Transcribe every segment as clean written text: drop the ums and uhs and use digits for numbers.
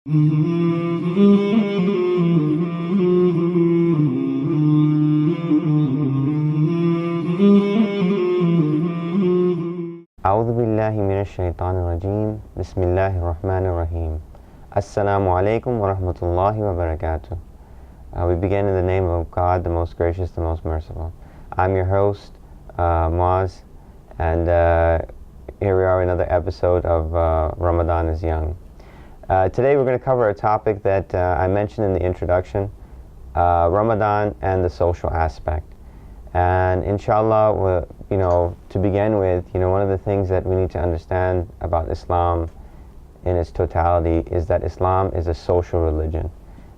أعوذ بالله من الشيطان الرجيم بسم الله الرحمن الرحيم Assalamu alaikum wa rahmatullahi wa barakatuh. We begin in the name of God, the most gracious, the most merciful. I'm your host, Moaz, and here we are, another episode of Ramadan is Young. Today we're going to cover a topic that I mentioned in the introduction, Ramadan and the social aspect. And inshallah, to begin with, one of the things that we need to understand about Islam in its totality is that Islam is a social religion.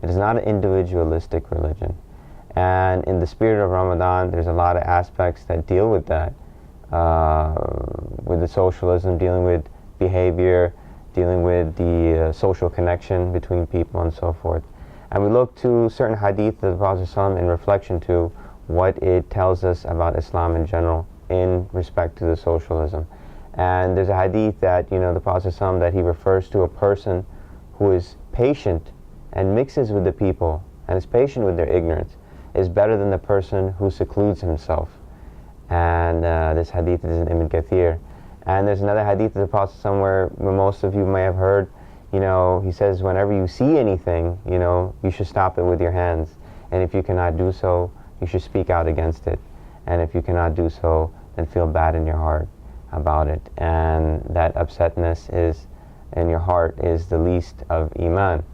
It is not an individualistic religion. And in the spirit of Ramadan, there's a lot of aspects that deal with that, with the socialism, dealing with behavior, dealing with the social connection between people and so forth. And we look to certain hadith of the Prophet ﷺ in reflection to what it tells us about Islam in general in respect to the socialism. And there's a hadith that, the Prophet ﷺ, that he refers to a person who is patient and mixes with the people and is patient with their ignorance is better than the person who secludes himself. And this hadith is in Ibn Kathir. And there's another hadith of the Prophet ﷺ where most of you may have heard, he says whenever you see anything, you should stop it with your hands. And if you cannot do so, you should speak out against it. And if you cannot do so, then feel bad in your heart about it. And that upsetness is in your heart is the least of Iman.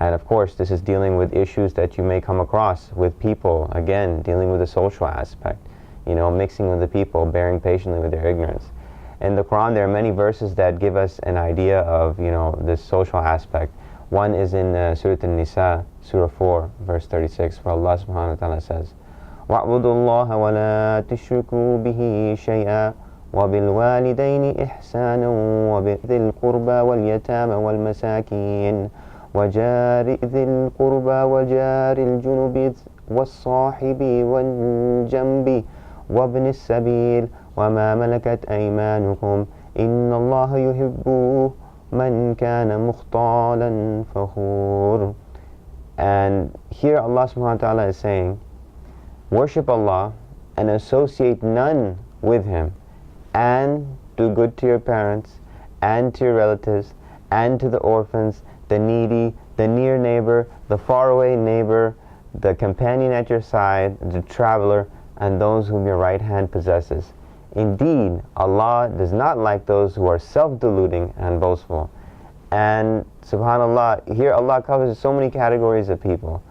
And of course, this is dealing with issues that you may come across with people, again, dealing with the social aspect, mixing with the people, bearing patiently with their ignorance. In the Quran, there are many verses that give us an idea of, this social aspect. One is in Surah An-Nisa, Surah 4, verse 36, where Allah subhanahu wa ta'ala says, وَاعْبُدُوا اللَّهَ وَلَا تُشْرِكُوا بِهِ شَيْئًا وَبِالْوَالِدَيْنِ إِحْسَانًا وَبِذِي الْقُرْبَى وَالْيَتَامَى وَالْمَسَاكِينِ وَجَارِ ذِي الْقُرْبَى وَجَارِ الْجُنُبِ وَالصَّاحِبِ وَالْجَنبِ وَابْنِ السَّبِيلِ وَمَا مَلَكَتْ أَيْمَانُكُمْ إِنَّ اللَّهَ يُحِبُّ مَنْ كَانَ مُخْتَالًا فَخُورًا. And here Allah subhanahu wa ta'ala is saying, worship Allah and associate none with Him, and do good to your parents, and to your relatives, and to the orphans, the needy, the near neighbor, the faraway neighbor, the companion at your side, the traveler, and those whom your right hand possesses. Indeed, Allah does not like those who are self-deluding and boastful. And subhanAllah, here Allah covers so many categories of people,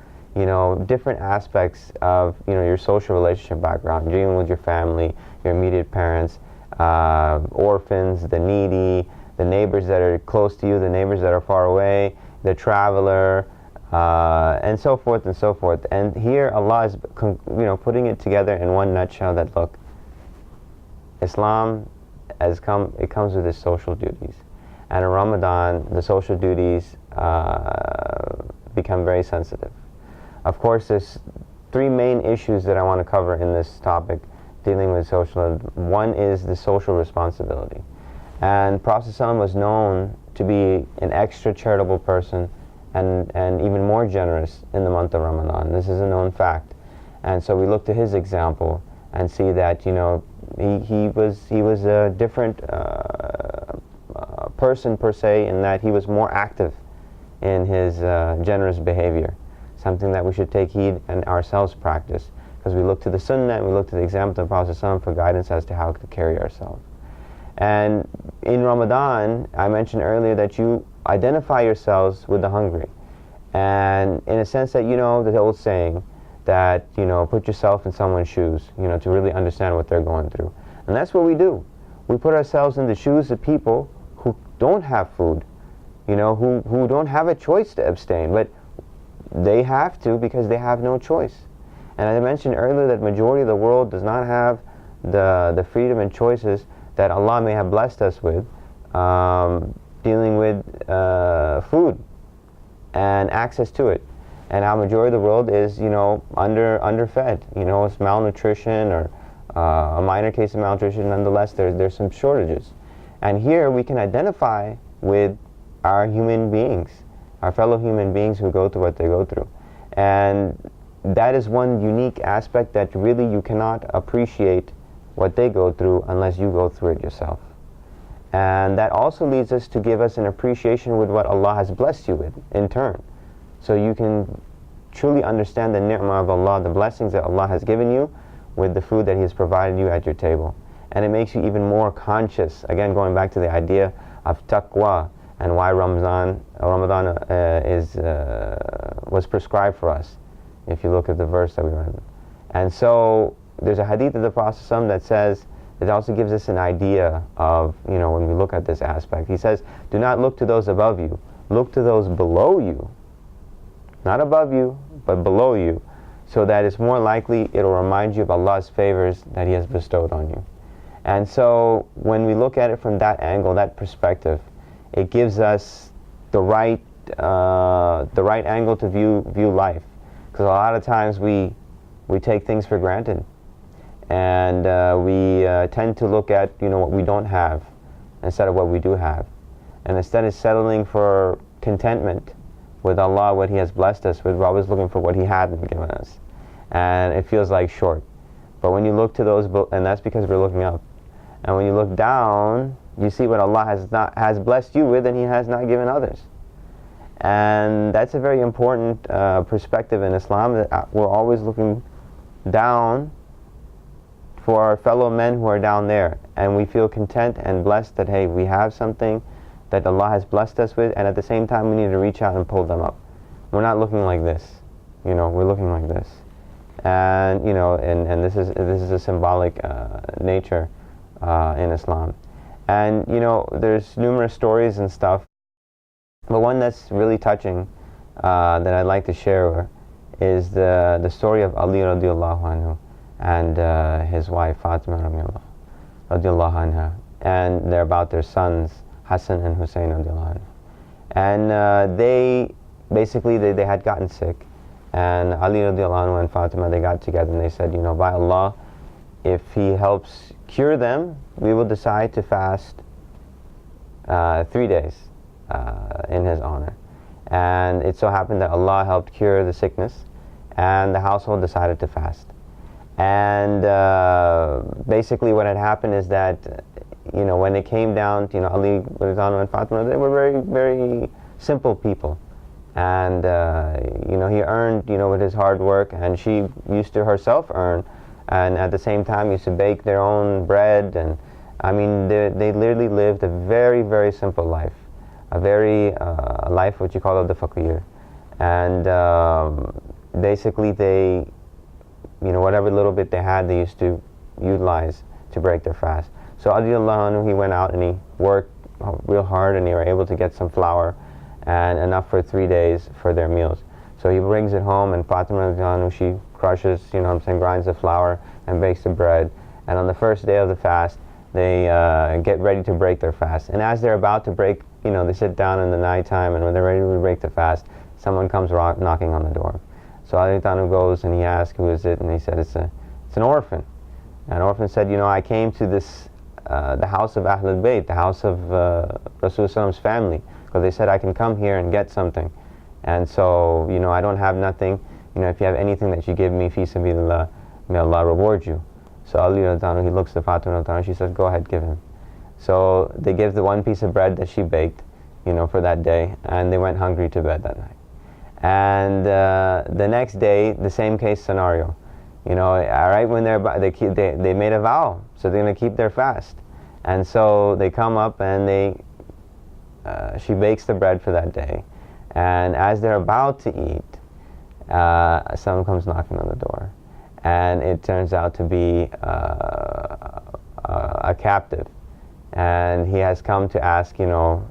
different aspects of, your social relationship background, dealing with your family, your immediate parents, orphans, the needy, the neighbors that are close to you, the neighbors that are far away, the traveler, and so forth and so forth. And here Allah is, putting it together in one nutshell that, look, Islam it comes with its social duties. And in Ramadan, the social duties become very sensitive. Of course, there's three main issues that I want to cover in this topic dealing with social. One is the social responsibility. And Prophet ﷺ was known to be an extra charitable person and even more generous in the month of Ramadan. This is a known fact. And so we look to his example and see that, he was a different person per se, in that he was more active in his generous behavior. Something that we should take heed and ourselves practice, because we look to the Sunnah and we look to the example of the Prophet ﷺ for guidance as to how to carry ourselves. And in Ramadan, I mentioned earlier that you identify yourselves with the hungry, and in a sense that, the old saying that, put yourself in someone's shoes, to really understand what they're going through. And that's what we do. We put ourselves in the shoes of people who don't have food, who don't have a choice to abstain, but they have to because they have no choice. And as I mentioned earlier, that majority of the world does not have the freedom and choices that Allah may have blessed us with, dealing with food and access to it. And our majority of the world is, underfed. It's malnutrition or a minor case of malnutrition. Nonetheless, there's some shortages. And here we can identify with our human beings our fellow human beings who go through what they go through. And that is one unique aspect that really you cannot appreciate what they go through unless you go through it yourself. And that also leads us to give us an appreciation with what Allah has blessed you with in turn. So you can truly understand the ni'mah of Allah, the blessings that Allah has given you with the food that He has provided you at your table. And it makes you even more conscious, again going back to the idea of taqwa and why Ramadan was prescribed for us, if you look at the verse that we read. And so there's a hadith of the Prophet ﷺ that says, it also gives us an idea of, when we look at this aspect. He says, do not look to those above you, look to those below you. Not above you, but below you, so that it's more likely it'll remind you of Allah's favors that He has bestowed on you. And so when we look at it from that angle, that perspective, it gives us the right angle to view life. Because a lot of times we take things for granted, and we tend to look at what we don't have instead of what we do have. And instead of settling for contentment with Allah, what He has blessed us with, we're always looking for what He hadn't given us. And it feels like short. But when you look to those, and that's because we're looking up. And when you look down, you see what Allah has blessed you with and He has not given others. And that's a very important perspective in Islam, that we're always looking down for our fellow men who are down there. And we feel content and blessed that, hey, we have something that Allah has blessed us with, and at the same time we need to reach out and pull them up. We're not looking like this, we're looking like this. And, and this is a symbolic nature in Islam. And, there's numerous stories and stuff, but one that's really touching that I'd like to share is the story of Ali radiallahu anhu and his wife Fatima radiallahu anha, and they're about their sons Hassan and Hussein radiallahu anhu. And they had gotten sick, and Ali radiallahu anhu and Fatima, they got together and they said, by Allah, if He helps cure them, we will decide to fast 3 days in His honor. And it so happened that Allah helped cure the sickness, and the household decided to fast. And basically what had happened is that, when it came down to, Ali and Fatima, they were very, very simple people. And, he earned, with his hard work, and she used to herself earn, and at the same time used to bake their own bread. And, they literally lived a very, very simple life. A very life what you call the faqir. And basically they, whatever little bit they had, they used to utilize to break their fast. So radiallahu anhu, he went out and he worked real hard, and they were able to get some flour and enough for 3 days for their meals. So he brings it home, and Fatima radiallahu anhu, she crushes, grinds the flour and bakes the bread. And on the first day of the fast, they get ready to break their fast. And as they're about to break, they sit down in the nighttime, and when they're ready to break the fast, someone comes knocking on the door. So Ali Tanu goes and he asks, who is it? And he said, it's an orphan. And an orphan said, I came to this, the house of Ahlul Bayt, the house of Rasulullah's family, because they said I can come here and get something. And so, I don't have nothing. If you have anything that you give me, fi sabilillah, may Allah reward you. So Ali Tanu, he looks at Fatima Tanu, she says, go ahead, give him. So they give the one piece of bread that she baked, for that day, and they went hungry to bed that night. And the next day, the same case scenario. All right, when they made a vow, so they're going to keep their fast. And so they come up and she bakes the bread for that day. And as they're about to eat, someone comes knocking on the door. And it turns out to be a captive. And he has come to ask, the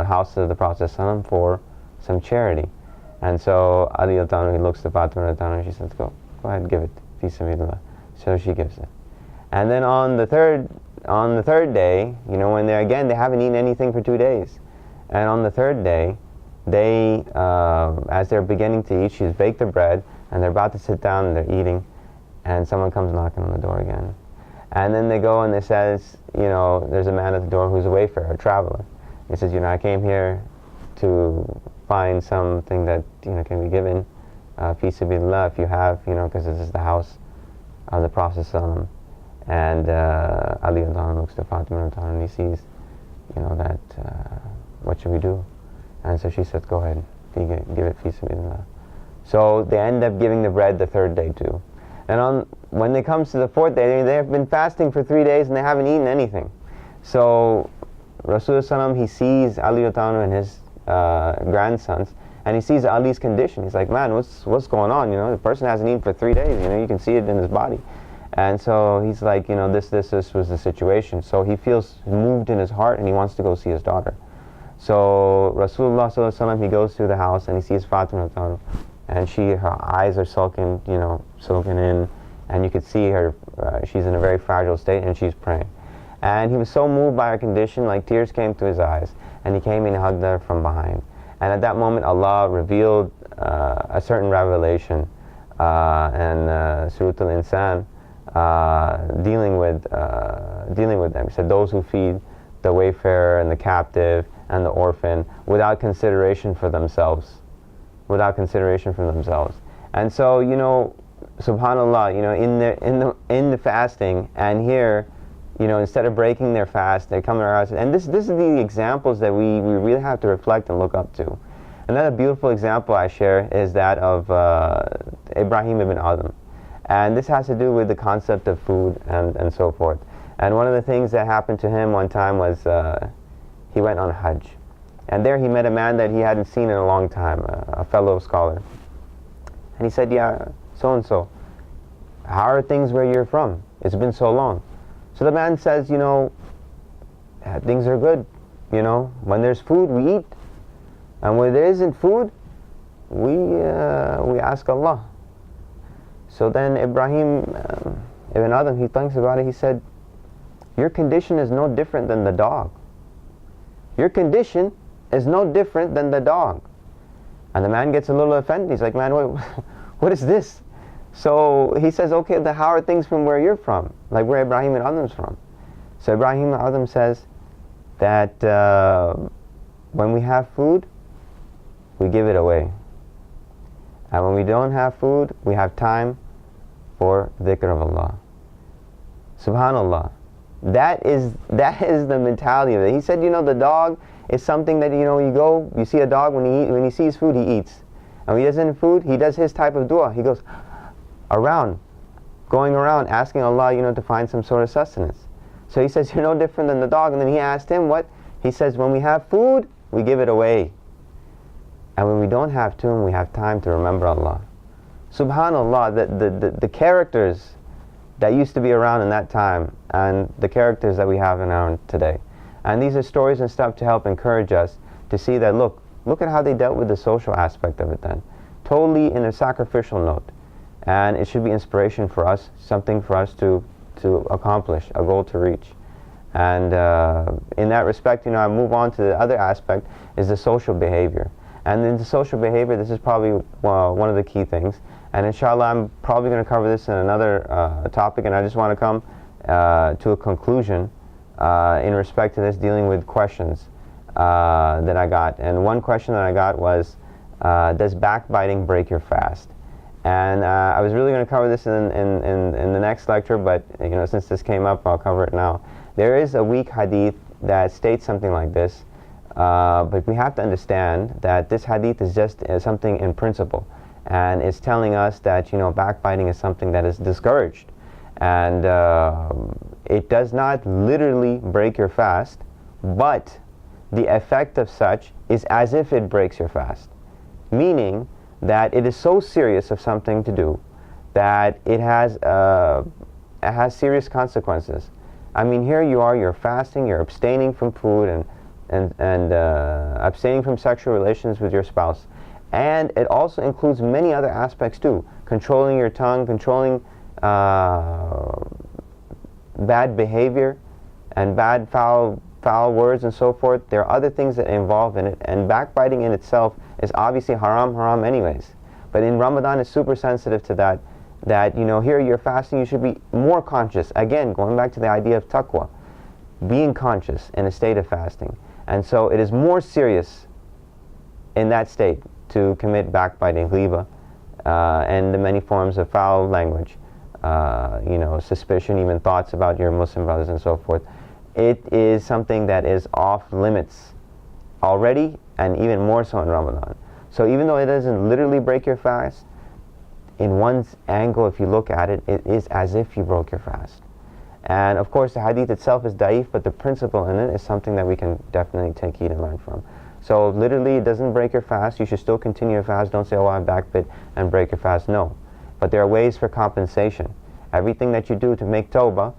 house of the Prophet ﷺ for some charity. And so Ali al-Tanu, he looks to Fatima al-Tanu, and she says, go ahead, give it, fi sabilillah. So she gives it. And then on the third day, when they haven't eaten anything for 2 days. And on the third day, they, as they're beginning to eat, she's baked the bread, and they're about to sit down and they're eating, and someone comes knocking on the door again. And then they go and they says, there's a man at the door who's a wayfarer, a traveler. He says, I came here to find something that can be given fi sabilillah if you have, because this is the house of the Prophet ﷺ. And Ali looks to Fatima and he sees, that what should we do? And so she says, go ahead, give it fi sabilillah. So they end up giving the bread the third day too. And when it comes to the fourth day, they have been fasting for 3 days and they haven't eaten anything. So Rasulullah, he sees Ali and his grandsons, and he sees Ali's condition. He's like, man, what's going on? The person hasn't eaten for 3 days. You can see it in his body. And so he's like, this was the situation. So he feels moved in his heart and he wants to go see his daughter. So Rasulullah ﷺ, he goes through the house and he sees Fatima, and her eyes are soaking in, and you could see her, she's in a very fragile state and she's praying. And he was so moved by her condition, like tears came to his eyes, and he came and hugged her from behind. And at that moment Allah revealed a certain revelation and Surah Al-Insan, dealing with them. He said, those who feed the wayfarer and the captive and the orphan without consideration for themselves. And so, subhanallah, in the fasting, and here, instead of breaking their fast, they come to our house. And this is the examples that we really have to reflect and look up to. Another beautiful example I share is that of Ibrahim ibn Adham. And this has to do with the concept of food and so forth. And one of the things that happened to him one time was he went on Hajj. And there he met a man that he hadn't seen in a long time, a fellow scholar. And he said, yeah, so-and-so, how are things where you're from? It's been so long. So the man says, things are good. When there's food, we eat. And when there isn't food, we ask Allah. So then Ibrahim ibn Adham, he thinks about it. He said, your condition is no different than the dog. Your condition is no different than the dog. And the man gets a little offended. He's like, man, what is this? So he says, okay, how are things from where you're from? Like where Ibrahim ibn Adham's from. So Ibrahim ibn Adham says that when we have food, we give it away. And when we don't have food, we have time for dhikr of Allah. Subhanallah. That is the mentality of it. He said, the dog is something that, you see a dog, when he sees food, he eats. And when he doesn't have food, he does his type of dua. He goes going around, asking Allah, to find some sort of sustenance. So he says, you're no different than the dog. And then he asked him what? He says, when we have food, we give it away. And when we don't have to, we have time to remember Allah. Subhanallah, the characters that used to be around in that time and the characters that we have around today. And these are stories and stuff to help encourage us to see that, look at how they dealt with the social aspect of it then. Totally in a sacrificial note. And it should be inspiration for us, something for us to accomplish, a goal to reach. And in that respect, I move on to the other aspect, is the social behavior. And in the social behavior, this is probably one of the key things. And inshallah, I'm probably going to cover this in another topic, and I just want to come to a conclusion in respect to this, dealing with questions that I got. And one question that I got was, does backbiting break your fast? And I was really going to cover this in the next lecture, but since this came up, I'll cover it now. There is a weak hadith that states something like this, but we have to understand that this hadith is just something in principle, and it's telling us that backbiting is something that is discouraged, and it does not literally break your fast, but the effect of such is as if it breaks your fast, meaning that it is so serious of something to do that it has serious consequences. I mean, here you are, you're fasting, you're abstaining from food and abstaining from sexual relations with your spouse. And it also includes many other aspects too. Controlling your tongue, controlling bad behavior and bad foul words and so forth. There are other things that involve in it, and backbiting in itself is obviously haram anyways. But in Ramadan it's super sensitive to that here you're fasting, you should be more conscious. Again, going back to the idea of taqwa, being conscious in a state of fasting. And so it is more serious in that state to commit backbiting, ghiba, and the many forms of foul language, suspicion, even thoughts about your Muslim brothers and so forth, it is something that is off limits already, and even more so in Ramadan. So even though it doesn't literally break your fast, in one's angle, if you look at it, it is as if you broke your fast. And of course the hadith itself is da'if, but the principle in it is something that we can definitely take heed and learn from. So literally it doesn't break your fast. You should still continue your fast. Don't say, oh, I backbit and break your fast. No. But there are ways for compensation. Everything that you do to make tawbah,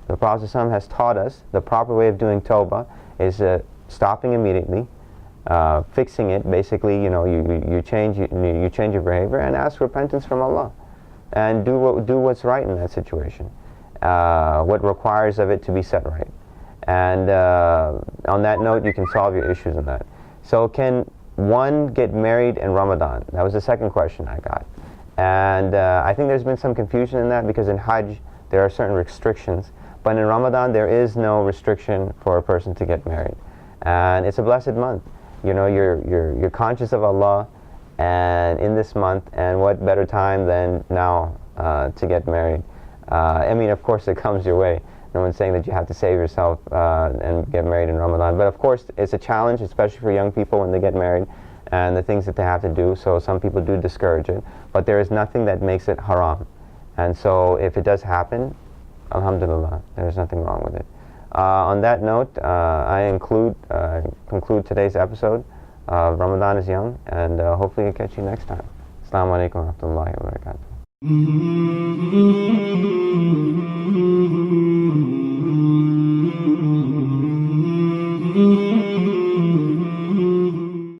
the Prophet ﷺ has taught us the proper way of doing tawbah is stopping immediately, fixing it. Basically, you change your behavior and ask repentance from Allah, and do what's right in that situation. What requires of it to be set right. And on that note, you can solve your issues in that. So can one get married in Ramadan? That was the second question I got. And I think there's been some confusion in that, because in Hajj there are certain restrictions, but in Ramadan there is no restriction for a person to get married. And it's a blessed month. You're conscious of Allah and in this month, and what better time than now to get married. Of course it comes your way. No one's saying that you have to save yourself and get married in Ramadan. But of course it's a challenge, especially for young people when they get married, and the things that they have to do. So some people do discourage it. But there is nothing that makes it haram. And so if it does happen, alhamdulillah, there is nothing wrong with it. On that note, I conclude today's episode. Ramadan is young, and hopefully I'll catch you next time. Assalamu alaikum wa rahmatullahi wa barakatuh.